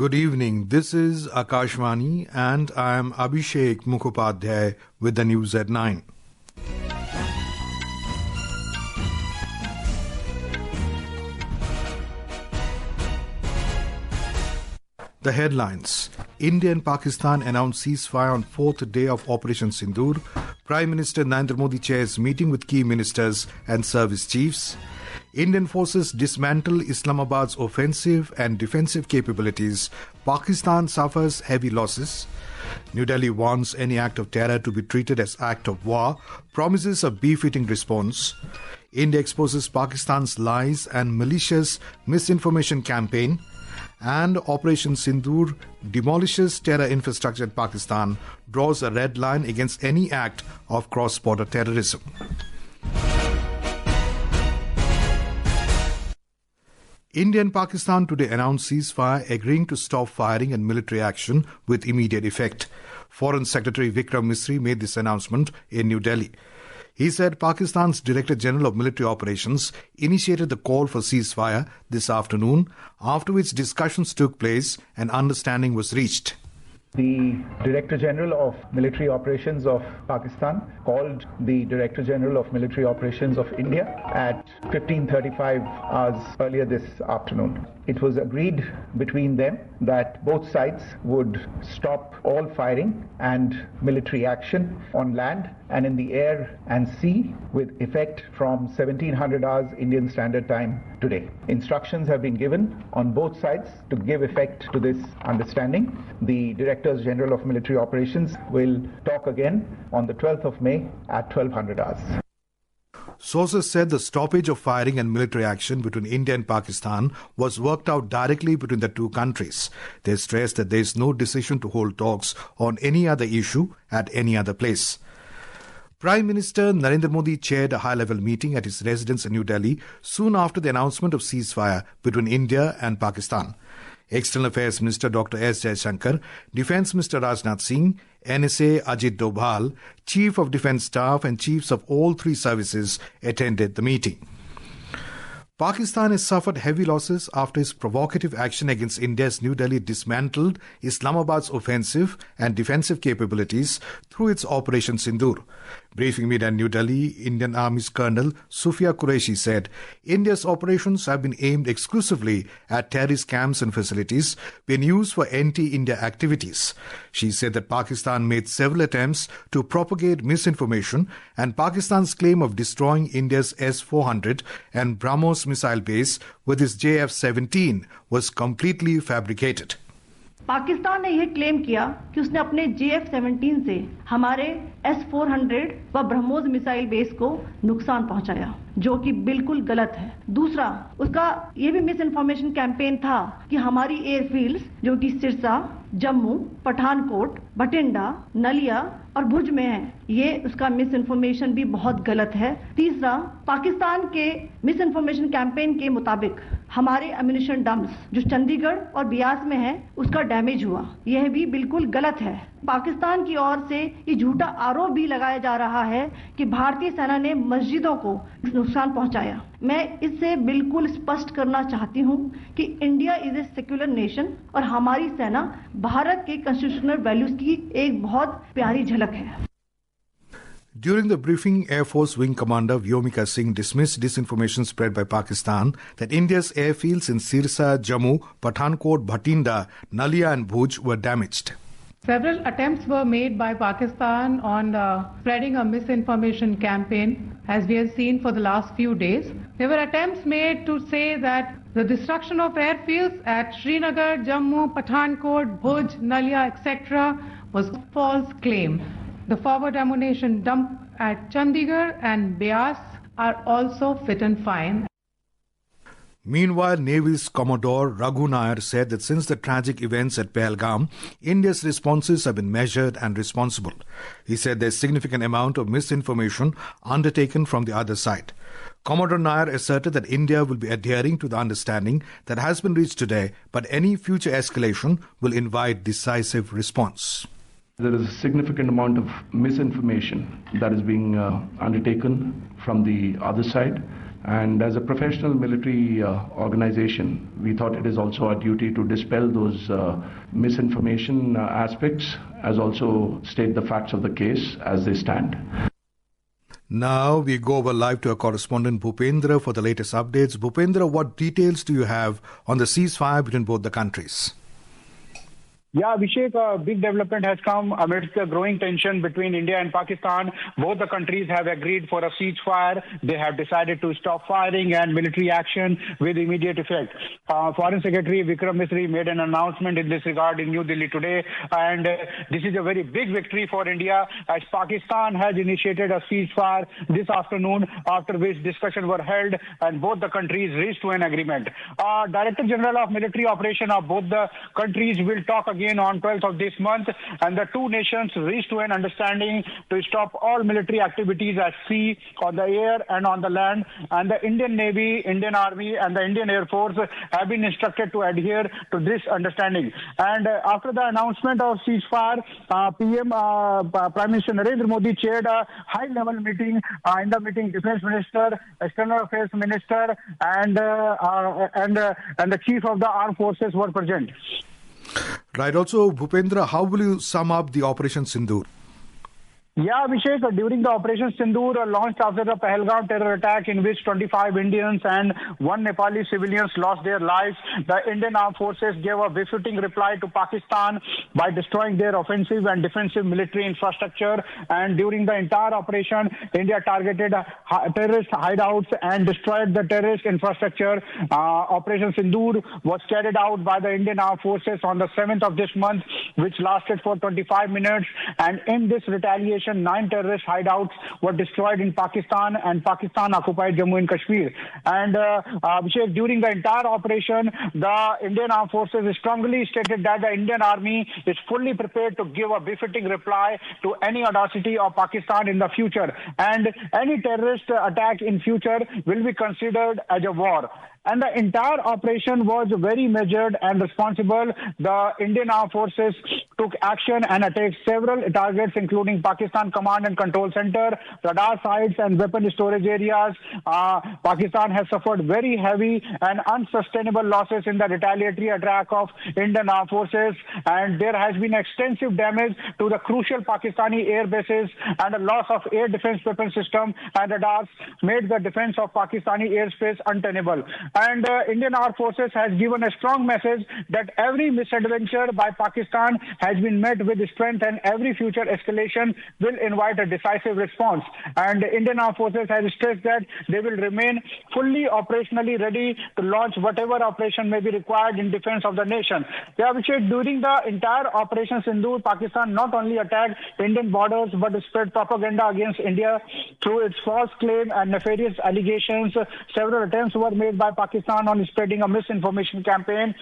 Good evening. This is Akashvani and I am Abhishek Mukhopadhyay with the news at 9. The headlines. India and Pakistan announce ceasefire on fourth day of Operation Sindoor. Prime Minister Narendra Modi chairs meeting with key ministers and service chiefs. Indian forces dismantle Islamabad's offensive and defensive capabilities. Pakistan suffers heavy losses. New Delhi wants any act of terror to be treated as act of war. Promises a befitting response. India exposes Pakistan's lies and malicious misinformation campaign. And Operation Sindoor demolishes terror infrastructure in Pakistan, draws a red line against any act of cross-border terrorism. India and Pakistan today announced ceasefire, agreeing to stop firing and military action with immediate effect. Foreign Secretary Vikram Misri made this announcement in New Delhi. He said Pakistan's Director General of Military Operations initiated the call for ceasefire this afternoon, after which discussions took place and understanding was reached. The Director General of Military Operations of Pakistan called the Director General of Military Operations of India at 15:35 hours earlier this afternoon. It was agreed between them that both sides would stop all firing and military action on land and in the air and sea with effect from 1700 hours Indian Standard Time today. Instructions have been given on both sides to give effect to this understanding. The Directors General of Military Operations will talk again on the 12th of May at 1200 hours. Sources said the stoppage of firing and military action between India and Pakistan was worked out directly between the two countries. They stressed that there is no decision to hold talks on any other issue at any other place. Prime Minister Narendra Modi chaired a high-level meeting at his residence in New Delhi soon after the announcement of ceasefire between India and Pakistan. External Affairs Minister Dr. S. Jaishankar, Defence Minister Rajnath Singh, NSA Ajit Doval, Chief of Defence Staff and Chiefs of all three services attended the meeting. Pakistan has suffered heavy losses after its provocative action against India's New Delhi dismantled Islamabad's offensive and defensive capabilities through its Operation Sindoor. Briefing media in New Delhi, Indian Army's Colonel Sufia Qureshi said India's operations have been aimed exclusively at terrorist camps and facilities being used for anti-India activities. She said that Pakistan made several attempts to propagate misinformation, and Pakistan's claim of destroying India's S-400 and BrahMos missile base with its JF-17 was completely fabricated. Pakistan ने यह claim किया कि उसने अपने JF-17 से हमारे S-400 व BrahMos missile base को नुकसान पहुंचाया, जो कि बिल्कुल गलत है। दूसरा, उसका ये भी मिस इन्फॉर्मेशन कैंपेन था कि हमारी एयरफील्ड्स जो कि सिरसा, जम्मू, पठानकोट, बठिंडा, नलिया और भुज में है, ये उसका मिस इन्फॉर्मेशन भी बहुत गलत है। तीसरा, पाकिस्तान के मिस इन्फॉर्मेशन कैंपेन के मुताबिक हमारे एम्यूनिशन डम्प्स जो चंडीगढ़ और बियास में है, उसका डैमेज हुआ, यह भी बिल्कुल गलत है। पाकिस्तान की ओर से ये झूठा आरोप भी लगाया जा रहा है कि भारतीय सेना ने मस्जिदों को नुकसान पहुंचाया। मैं इससे बिल्कुल स्पष्ट करना चाहती हूं कि India is a secular nation और हमारी सेना भारत के कॉन्स्टिट्यूशनल वैल्यूज की एक बहुत प्यारी झलक है। During the briefing, Air Force Wing Commander Vyomika Singh dismissed disinformation spread by Pakistan that India's airfields in Sirsa, Jammu, Pathankot, Bhatinda, Nalia and Bhuj were damaged. Several attempts were made by Pakistan on spreading a misinformation campaign, as we have seen for the last few days. There were attempts made to say that the destruction of airfields at Srinagar, Jammu, Pathankot, Bhuj, Nalia, etc. was a false claim. The forward ammunition dump at Chandigarh and Beas are also fit and fine. Meanwhile, Navy's Commodore Raghu Nair said that since the tragic events at Pahalgam, India's responses have been measured and responsible. He said there's significant amount of misinformation undertaken from the other side. Commodore Nair asserted that India will be adhering to the understanding that has been reached today, but any future escalation will invite decisive response. There is a significant amount of misinformation that is being undertaken from the other side. And as a professional military organization, we thought it is also our duty to dispel those misinformation aspects, as also state the facts of the case as they stand. Now we go over live to our correspondent Bhupendra for the latest updates. Bhupendra, what details do you have on the ceasefire between both the countries? Yeah, Abhishek, a big development has come amidst the growing tension between India and Pakistan. Both the countries have agreed for a ceasefire. They have decided to stop firing and military action with immediate effect. Foreign Secretary Vikram Misri made an announcement in this regard in New Delhi today, and this is a very big victory for India as Pakistan has initiated a ceasefire this afternoon, after which discussions were held and both the countries reached to an agreement. Director General of Military Operation of both the countries will talk again on 12th of this month, and the two nations reached to an understanding to stop all military activities at sea, on the air and on the land, and the Indian Navy, Indian Army and the Indian Air Force have been instructed to adhere to this understanding. And after the announcement of ceasefire, Prime Minister Narendra Modi chaired a high-level meeting. In the meeting, Defense Minister, External Affairs Minister and the Chief of the Armed Forces were present. Right. Also, Bhupendra, how will you sum up the Operation Sindoor? Yeah, Abhishek, during the Operation Sindoor launched after the Pahalgam terror attack in which 25 Indians and 1 Nepali civilians lost their lives, the Indian Armed Forces gave a befitting reply to Pakistan by destroying their offensive and defensive military infrastructure. And during the entire operation, India targeted terrorist hideouts and destroyed the terrorist infrastructure. Operation Sindoor was carried out by the Indian Armed Forces on the 7th of this month, which lasted for 25 minutes. And in this retaliation, 9 terrorist hideouts were destroyed in Pakistan, and Pakistan occupied Jammu and Kashmir. And Abhishek, during the entire operation, the Indian Armed Forces strongly stated that the Indian Army is fully prepared to give a befitting reply to any audacity of Pakistan in the future, and any terrorist attack in future will be considered as a war. And the entire operation was very measured and responsible. The Indian Armed Forces took action and attacked several targets, including Pakistan Command and Control Center, radar sites and weapon storage areas. Pakistan has suffered very heavy and unsustainable losses in the retaliatory attack of Indian Armed Forces, and there has been extensive damage to the crucial Pakistani air bases, and a loss of air defense weapon system and radars made the defense of Pakistani airspace untenable. And Indian Armed Forces has given a strong message that every misadventure by Pakistan has been met with strength, and every future escalation will invite a decisive response. And Indian Armed Forces has stressed that they will remain fully operationally ready to launch whatever operation may be required in defense of the nation. During the entire Operation Sindoor, Pakistan not only attacked Indian borders but spread propaganda against India through its false claim and nefarious allegations. Several attempts were made by Pakistan on spreading a misinformation campaign.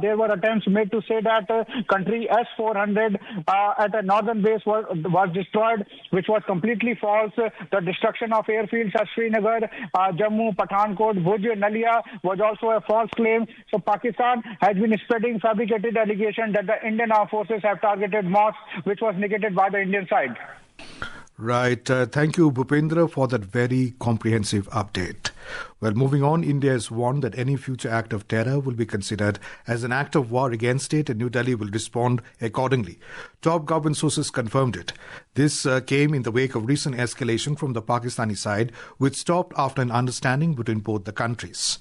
There were attempts made to say that country S-400 at a northern base was destroyed, which was completely false. The destruction of airfields at Srinagar, Jammu, Pathankot, Bhuj, Nalia was also a false claim. So Pakistan has been spreading fabricated allegations that the Indian Armed Forces have targeted mosques, which was negated by the Indian side. Right. Thank you, Bhupendra, for that very comprehensive update. Well, moving on, India has warned that any future act of terror will be considered as an act of war against it, and New Delhi will respond accordingly. Top government sources confirmed it. This came in the wake of recent escalation from the Pakistani side, which stopped after an understanding between both the countries.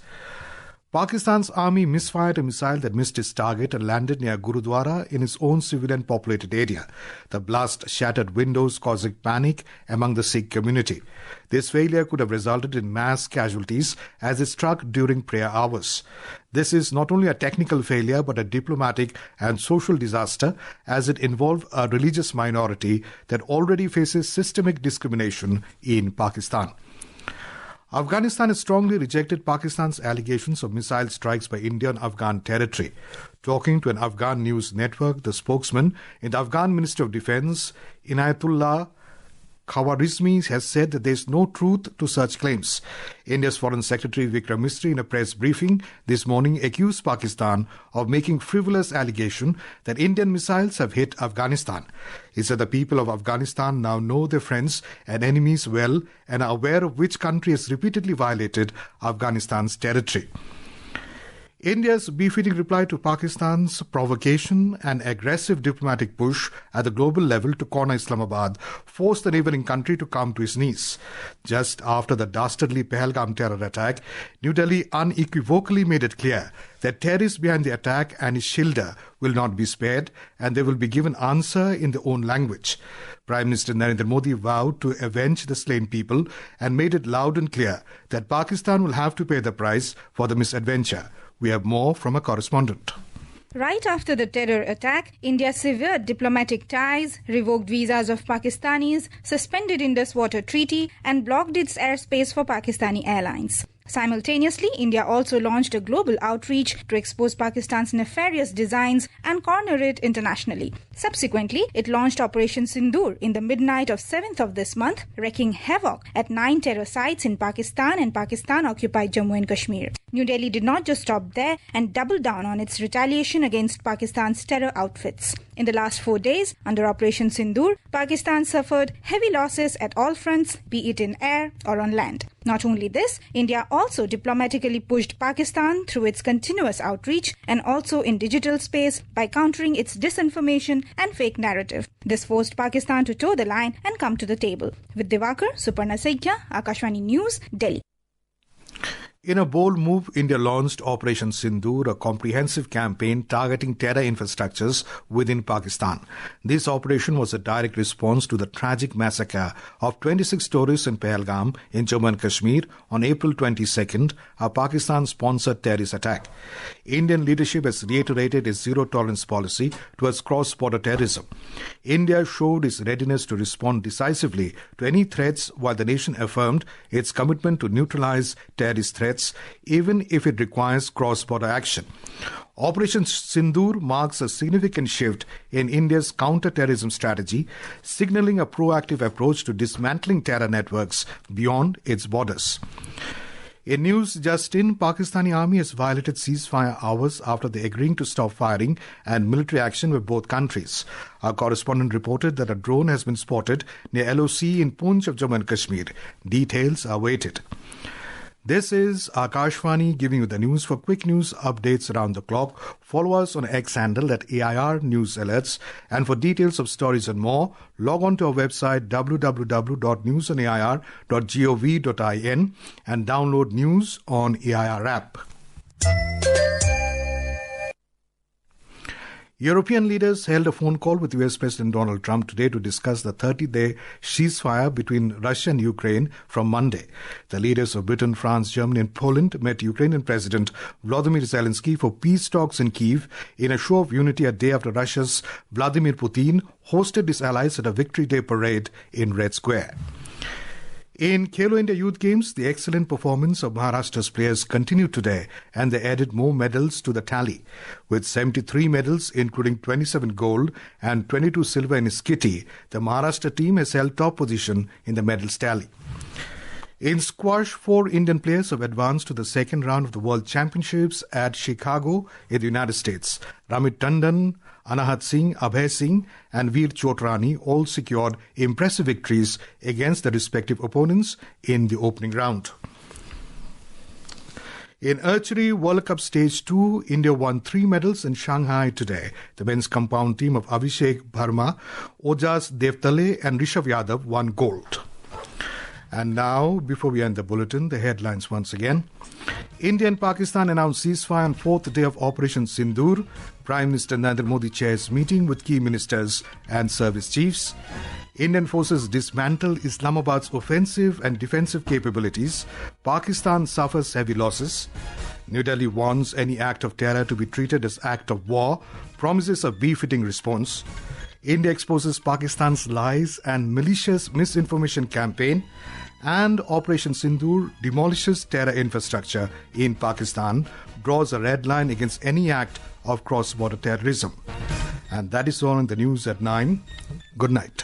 Pakistan's army misfired a missile that missed its target and landed near Gurudwara in its own civilian populated area. The blast shattered windows, causing panic among the Sikh community. This failure could have resulted in mass casualties as it struck during prayer hours. This is not only a technical failure but a diplomatic and social disaster, as it involved a religious minority that already faces systemic discrimination in Pakistan. Afghanistan has strongly rejected Pakistan's allegations of missile strikes by India on Afghan territory. Talking to an Afghan news network, the spokesman in the Afghan Ministry of Defense, Inayatullah Khwarizmi has said that there is no truth to such claims. India's Foreign Secretary Vikram Misri in a press briefing this morning accused Pakistan of making frivolous allegation that Indian missiles have hit Afghanistan. He said the people of Afghanistan now know their friends and enemies well and are aware of which country has repeatedly violated Afghanistan's territory. India's befitting reply to Pakistan's provocation and aggressive diplomatic push at the global level to corner Islamabad forced the neighbouring country to come to its knees. Just after the dastardly Pahalgam terror attack, New Delhi unequivocally made it clear that terrorists behind the attack and its shielder will not be spared and they will be given answer in their own language. Prime Minister Narendra Modi vowed to avenge the slain people and made it loud and clear that Pakistan will have to pay the price for the misadventure. We have more from a correspondent. Right after the terror attack, India severed diplomatic ties, revoked visas of Pakistanis, suspended Indus Water Treaty and blocked its airspace for Pakistani airlines. Simultaneously, India also launched a global outreach to expose Pakistan's nefarious designs and corner it internationally. Subsequently, it launched Operation Sindoor in the midnight of 7th of this month, wreaking havoc at 9 terror sites in Pakistan and Pakistan-occupied Jammu and Kashmir. New Delhi did not just stop there and doubled down on its retaliation against Pakistan's terror outfits. In the last 4 days, under Operation Sindoor, Pakistan suffered heavy losses at all fronts, be it in air or on land. Not only this, India also diplomatically pushed Pakistan through its continuous outreach and also in digital space by countering its disinformation and fake narrative. This forced Pakistan to toe the line and come to the table. With Divakar, Suparna Saikia, Akashvani News, Delhi. In a bold move, India launched Operation Sindoor, a comprehensive campaign targeting terror infrastructures within Pakistan. This operation was a direct response to the tragic massacre of 26 tourists in Pahalgam in Jammu and Kashmir on April 22nd, a Pakistan-sponsored terrorist attack. Indian leadership has reiterated its zero-tolerance policy towards cross-border terrorism. India showed its readiness to respond decisively to any threats while the nation affirmed its commitment to neutralize terrorist threats, even if it requires cross-border action. Operation Sindoor marks a significant shift in India's counter-terrorism strategy, signaling a proactive approach to dismantling terror networks beyond its borders. In news just in, Pakistani army has violated ceasefire hours after they agreeing to stop firing and military action with both countries. Our correspondent reported that a drone has been spotted near LOC in Poonch of Jammu and Kashmir. Details are awaited. This is Akashvani giving you the news. For quick news updates around the clock, follow us on X handle at AIR News Alerts. And for details of stories and more, log on to our website www.newsonair.gov.in and download news on AIR app. European leaders held a phone call with US President Donald Trump today to discuss the 30-day ceasefire between Russia and Ukraine from Monday. The leaders of Britain, France, Germany and Poland met Ukrainian President Volodymyr Zelensky for peace talks in Kyiv in a show of unity a day after Russia's Vladimir Putin hosted his allies at a Victory Day parade in Red Square. In Khelo India Youth Games, the excellent performance of Maharashtra's players continued today and they added more medals to the tally. With 73 medals, including 27 gold and 22 silver in its kitty, the Maharashtra team has held top position in the medals tally. In squash, 4 Indian players have advanced to the second round of the World Championships at Chicago in the United States. Ramit Tandon, Anahat Singh, Abhay Singh and Veer Chotrani all secured impressive victories against their respective opponents in the opening round. In archery World Cup Stage 2, India won 3 medals in Shanghai today. The men's compound team of Abhishek Bharma, Ojas Devtale and Rishabh Yadav won gold. And now, before we end the bulletin, the headlines once again. India and Pakistan announced ceasefire on 4th day of Operation Sindoor. Prime Minister Narendra Modi chairs meeting with key ministers and service chiefs. Indian forces dismantle Islamabad's offensive and defensive capabilities. Pakistan suffers heavy losses. New Delhi warns any act of terror to be treated as act of war. Promises a befitting response. India exposes Pakistan's lies and malicious misinformation campaign. And Operation Sindoor demolishes terror infrastructure in Pakistan, draws a red line against any act of cross-border terrorism. And that is all in the news at 9. Good night.